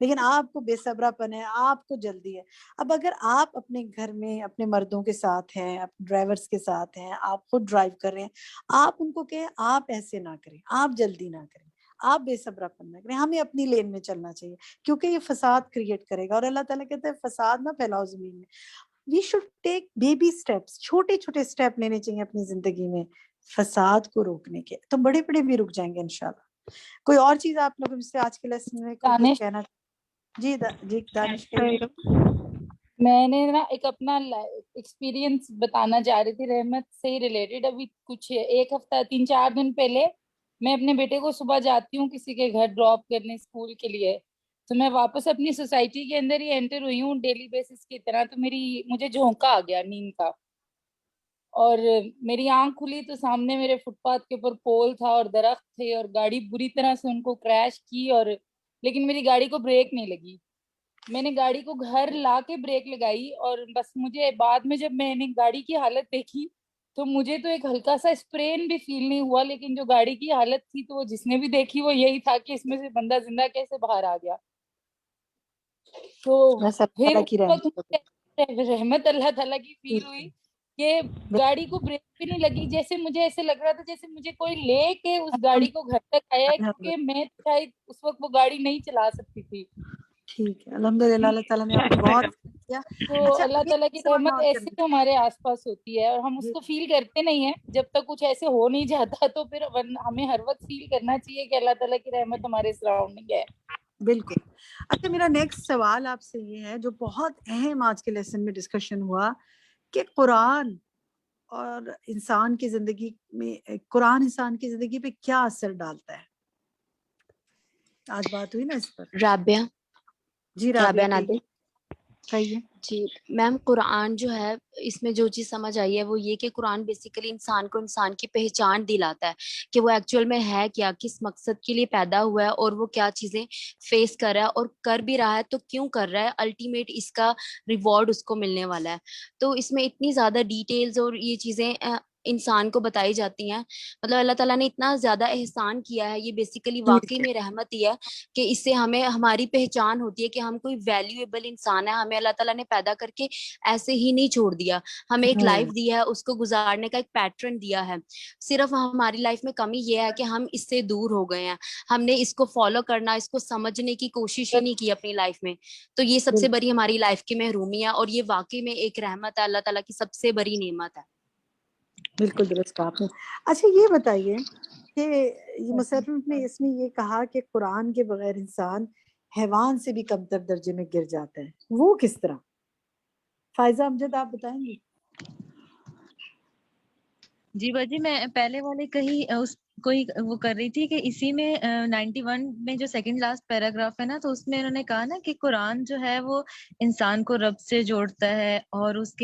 لیکن آپ کو بے صبراپن ہے، آپ کو جلدی ہے. اب اگر آپ اپنے گھر میں اپنے مردوں کے ساتھ ہیں، ڈرائیورز کے ساتھ ہیں، آپ خود ڈرائیو کر رہے ہیں، آپ ان کو کہیں آپ ایسے نہ کریں، آپ جلدی نہ کریں، آپ بے صبراپن نہ کریں، ہمیں اپنی لین میں چلنا چاہیے کیونکہ یہ فساد کریٹ کرے گا. اور اللہ تعالیٰ کہتے ہیں فساد نہ پھیلاؤ زمین میں. We should take baby steps, چھوٹے چھوٹے اسٹیپ لینے چاہیے اپنی زندگی میں فساد کو روکنے کے، تو بڑے بڑے بھی رک جائیں گے انشاءاللہ. کوئی اور چیز آپ لوگوں سے آج کے لیسن میں کوئی کچھ کہنا؟ جی جی دانش کہیے. میں نے نا ایک اپنا ایکسپیرینس بتانا چاہ رہی تھی رحمت سے ریلیٹڈ. ابھی کچھ ایک ہفتہ 3-4 دن پہلے میں اپنے بیٹے کو صبح جاتی ہوں کسی کے گھر ڈراپ کرنے اسکول کے لیے، تو میں واپس اپنی سوسائٹی کے اندر ہی انٹر ہوئی ہوں ڈیلی بیسس کی طرح. تو مجھے جھونکا آ گیا نیند کا، اور میری آنکھ کھلی تو سامنے میرے فٹ پاتھ کے اوپر پول تھا اور درخت تھے، اور گاڑی بری طرح سے ان کو کریش کی، اور لیکن میری گاڑی کو بریک نہیں لگی. میں نے گاڑی کو گھر لا کے بریک لگائی، اور بس مجھے بعد میں جب میں نے گاڑی کی حالت دیکھی تو مجھے تو ایک ہلکا سا اسپرین بھی فیل نہیں ہوا، لیکن جو گاڑی کی حالت تھی تو وہ جس نے بھی دیکھی وہ یہی تھا کہ اس میں سے بندہ زندہ کیسے باہر آ گیا. تو بس اللہ پھر تعالیٰ کی اس رحمت. وقت رحمت اللہ تعالیٰ کی فیل ہوئی کہ گاڑی کو بریک بھی نہیں لگی. جیسے مجھے ایسے لگ رہا تھا جیسے مجھے کوئی لے کے اس گاڑی کو گھر تک آیا ہے، کیونکہ میں شاید اس وقت وہ گاڑی نہیں چلا سکتی تھی. ٹھیک ہے الحمدللہ، اللہ تعالیٰ نے آپ کو بہت کیا. تو اچھا اللہ تعالیٰ کی رحمت ایسے ہی ہمارے آس پاس ہوتی ہے، اور ہم اس کو فیل کرتے نہیں ہیں جب تک کچھ ایسے ہو نہیں جاتا. تو پھر ہمیں ہر وقت فیل کرنا چاہیے کہ اللہ تعالیٰ کی رحمت ہمارے سراؤنڈنگ ہے. بالکل. اچھا میرا نیکسٹ سوال آپ سے یہ ہے جو بہت اہم آج کے لیسن میں ڈسکشن ہوا کہ قرآن اور انسان کی زندگی میں، قرآن انسان کی زندگی پہ کیا اثر ڈالتا ہے. آج بات ہوئی نا اس پر. رابعہ. جی رابعہ کہیے. جی میم، قرآن جو ہے اس میں جو چیز سمجھ آئی ہے وہ یہ کہ قرآن بیسیکلی انسان کو انسان کی پہچان دلاتا ہے کہ وہ ایکچوئل میں ہے کیا، کس مقصد کے لیے پیدا ہوا ہے، اور وہ کیا چیزیں فیس کر رہا ہے، اور کر بھی رہا ہے تو کیوں کر رہا ہے، الٹیمیٹ اس کا ریوارڈ اس کو ملنے والا ہے. تو اس میں اتنی زیادہ ڈیٹیلز اور یہ چیزیں انسان کو بتائی جاتی ہیں. مطلب اللہ تعالیٰ نے اتنا زیادہ احسان کیا ہے، یہ بیسیکلی واقعی میں رحمت ہی ہے کہ اس سے ہمیں ہماری پہچان ہوتی ہے کہ ہم کوئی ویلیویبل انسان ہے. ہمیں اللہ تعالیٰ نے پیدا کر کے ایسے ہی نہیں چھوڑ دیا، ہمیں ایک لائف دی ہے، اس کو گزارنے کا ایک پیٹرن دیا ہے. صرف ہماری لائف میں کمی یہ ہے کہ ہم اس سے دور ہو گئے ہیں، ہم نے اس کو فالو کرنا، اس کو سمجھنے کی کوشش ہی نہیں کی اپنی لائف میں. تو یہ سب سے بڑی ہماری لائف کی محرومی ہے، اور یہ واقعی میں ایک رحمت ہے، اللہ تعالیٰ کی سب سے بڑی نعمت ہے. بالکل درست کہا آپ نے. اچھا یہ بتائیے کہ مصنف نے اس میں یہ کہا کہ قرآن کے بغیر انسان حیوان سے بھی کمتر درجے میں گر جاتا ہے، وہ کس طرح؟ فائزہ امجد آپ بتائیں گی. جی باجی، میں پہلے والے کہیں کوئی وہ کر رہی تھی کہ اسی میں 91 میں جو سیکنڈ لاسٹ پیراگراف ہے نا، تو اس میں انہوں نے کہا نا کہ قرآن جو ہے وہ انسان کو رب سے جوڑتا ہے، اور اس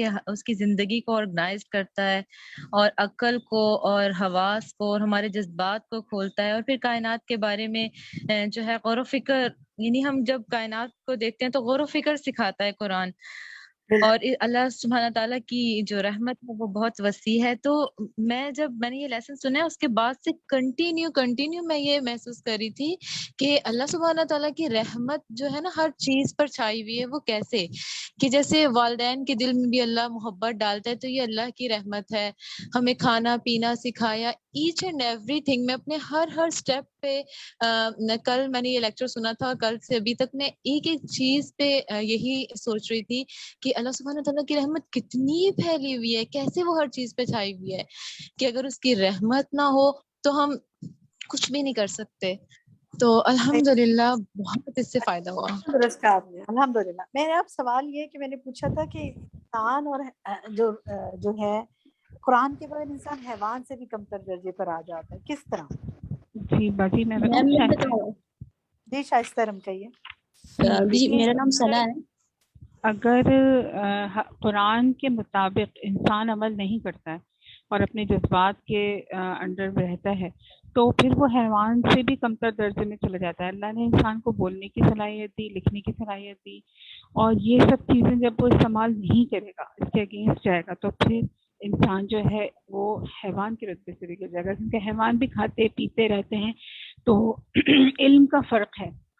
کی زندگی کو آرگنائز کرتا ہے، اور عقل کو اور حواس کو اور ہمارے جذبات کو کھولتا ہے، اور پھر کائنات کے بارے میں جو ہے غور و فکر، یعنی ہم جب کائنات کو دیکھتے ہیں تو غور و فکر سکھاتا ہے قرآن. اور اللہ سبحانہ تعالیٰ کی جو رحمت ہے وہ بہت وسیع ہے. تو جب میں نے یہ لیسن سنا ہے اس کے بعد سے کنٹینیو میں یہ محسوس کر رہی تھی کہ اللہ سبحانہ تعالیٰ کی رحمت جو ہے نا ہر چیز پر چھائی ہوئی ہے. وہ کیسے کہ جیسے والدین کے دل میں بھی اللہ محبت ڈالتا ہے، تو یہ اللہ کی رحمت ہے. ہمیں کھانا پینا سکھایا، ایچ اینڈ ایوری تھنگ. میں اپنے ہر اسٹیپ پہ کل میں نے یہ لیکچر سنا تھا، کل سے ابھی تک میں ایک چیز پہ یہی سوچ رہی تھی کہ اللہ سبحانہ تعالیٰ کی رحمت کتنی پھیلی ہوئی ہے، کیسے وہ ہر چیز پہ چھائی ہوئی ہے، کہ اگر اس کی رحمت نہ ہو تو ہم کچھ بھی نہیں کر سکتے. تو الحمدللہ بہت اس سے فائدہ ہوا. درست کہا آپ نے الحمدللہ. میں نے اب سوال یہ کہ میں نے پوچھا تھا کہ انسان اور جو ہے قرآن کے بغیر انسان حیوان سے بھی کمتر درجے پر آ جاتا ہے، کس طرح؟ جی باجی میں جی شائستہ رم کہیے. جی میرا نام ثنا ہے. اگر قرآن کے مطابق انسان عمل نہیں کرتا ہے اور اپنے جذبات کے انڈر رہتا ہے تو پھر وہ حیوان سے بھی کمتر درجے میں چلا جاتا ہے. اللہ نے انسان کو بولنے کی صلاحیت دی، لکھنے کی صلاحیت دی، اور یہ سب چیزیں جب وہ استعمال نہیں کرے گا، اس کے اگینسٹ جائے گا، تو پھر انسان جو ہے وہ حیوان کے رتبے سے بھی گر جائے گا. کیونکہ حیوان بھی کھاتے پیتے رہتے ہیں. تو علم کا فرق ہے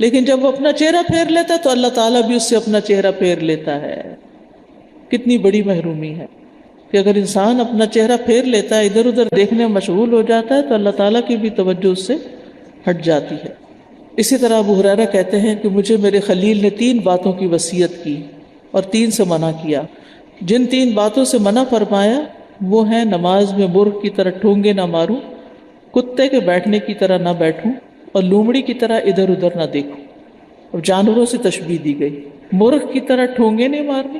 لیکن جب وہ اپنا چہرہ پھیر لیتا ہے تو اللہ تعالیٰ بھی اس سے اپنا چہرہ پھیر لیتا ہے. کتنی بڑی محرومی ہے کہ اگر انسان اپنا چہرہ پھیر لیتا ہے، ادھر ادھر دیکھنے میں مشغول ہو جاتا ہے، تو اللہ تعالیٰ کی بھی توجہ اس سے ہٹ جاتی ہے. اسی طرح ابو ہریرہ کہتے ہیں کہ مجھے میرے خلیل نے 3 باتوں کی وصیت کی اور 3 سے منع کیا. جن 3 باتوں سے منع فرمایا وہ ہیں نماز میں مرغ کی طرح ٹھونگے نہ ماروں، کتے کے بیٹھنے کی طرح نہ بیٹھوں، اور لومڑی کی طرح ادھر ادھر نہ دیکھوں. اور جانوروں سے تشبیہ دی گئی، مرغ کی طرح ٹھونگے نہیں مارنے،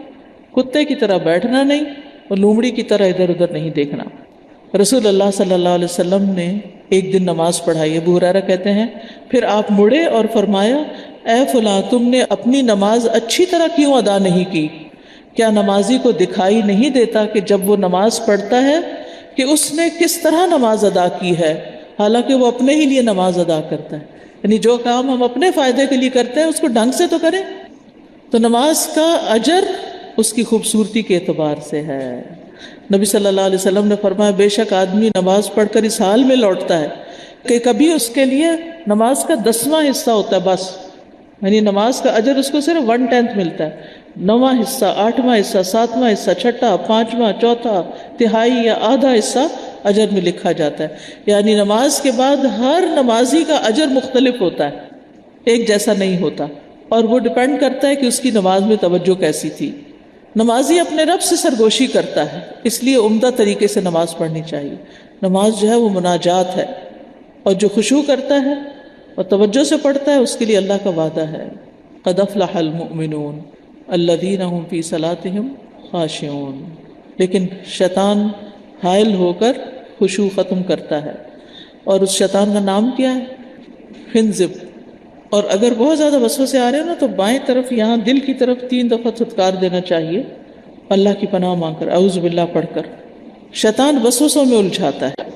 کتے کی طرح بیٹھنا نہیں، اور لومڑی کی طرح ادھر ادھر نہیں دیکھنا. رسول اللہ صلی اللہ علیہ وسلم نے ایک دن نماز پڑھائی. ابو ہریرہ کہتے ہیں پھر آپ مڑے اور فرمایا اے فلاں تم نے اپنی نماز اچھی طرح کیوں ادا نہیں کی؟ کیا نمازی کو دکھائی نہیں دیتا کہ جب وہ نماز پڑھتا ہے کہ اس نے کس طرح نماز ادا کی ہے، حالانکہ وہ اپنے ہی لیے نماز ادا کرتا ہے. یعنی جو کام ہم اپنے فائدے کے لیے کرتے ہیں اس کو ڈھنگ سے تو کریں. تو نماز کا اجر اس کی خوبصورتی کے اعتبار سے ہے. نبی صلی اللہ علیہ وسلم نے فرمایا بے شک آدمی نماز پڑھ کر اس حال میں لوٹتا ہے کہ کبھی اس کے لیے نماز کا 10واں حصہ ہوتا ہے بس، یعنی نماز کا اجر اس کو صرف 1/10 ملتا ہے. 9واں حصہ، 8واں حصہ، 7واں حصہ، 6واں، 5واں، 4واں، تہائی یا آدھا حصہ اجر میں لکھا جاتا ہے. یعنی نماز کے بعد ہر نمازی کا اجر مختلف ہوتا ہے، ایک جیسا نہیں ہوتا، اور وہ ڈپینڈ کرتا ہے کہ اس کی نماز میں توجہ کیسی تھی. نمازی اپنے رب سے سرگوشی کرتا ہے، اس لیے عمدہ طریقے سے نماز پڑھنی چاہیے. نماز جو ہے وہ مناجات ہے، اور جو خشوع کرتا ہے اور توجہ سے پڑھتا ہے اس کے لیے اللہ کا وعدہ ہے قد افلح المؤمنون الذین هم فی صلاتهم خاشعون. لیکن شیطان حائل ہو کر خشوع ختم کرتا ہے، اور اس شیطان کا نام کیا ہے؟ خنزب. اور اگر بہت زیادہ وسوسے آ رہے ہیں نا تو بائیں طرف یہاں دل کی طرف 3 دفعہ تھتکار دینا چاہیے اللہ کی پناہ مانگ کر، اعوذ باللہ پڑھ کر. شیطان وسوسوں میں الجھاتا ہے.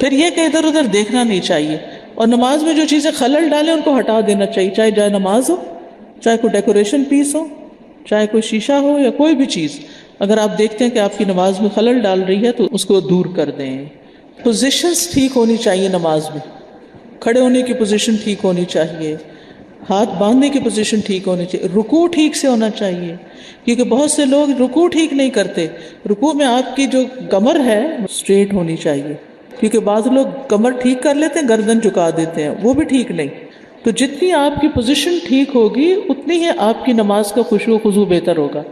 پھر یہ کہ ادھر ادھر دیکھنا نہیں چاہیے، اور نماز میں جو چیزیں خلل ڈالیں ان کو ہٹا دینا چاہیے، چاہے جائے نماز ہو، چاہے کوئی ڈیکوریشن پیس ہو، چاہے کوئی شیشہ ہو، یا کوئی بھی چیز. اگر آپ دیکھتے ہیں کہ آپ کی نماز میں خلل ڈال رہی ہے تو اس کو دور کر دیں. پوزیشنز ٹھیک ہونی چاہیے نماز میں، کھڑے ہونے کی پوزیشن ٹھیک ہونی چاہیے، ہاتھ باندھنے کی پوزیشن ٹھیک ہونی چاہیے، رکوع ٹھیک سے ہونا چاہیے، کیونکہ بہت سے لوگ رکوع ٹھیک نہیں کرتے. رکوع میں آپ کی جو کمر ہے اسٹریٹ ہونی چاہیے، کیونکہ بعض لوگ کمر ٹھیک کر لیتے ہیں گردن جھکا دیتے ہیں، وہ بھی ٹھیک نہیں. تو جتنی آپ کی پوزیشن ٹھیک ہوگی اتنی ہی آپ کی نماز کا خشوع و خضوع بہتر ہوگا.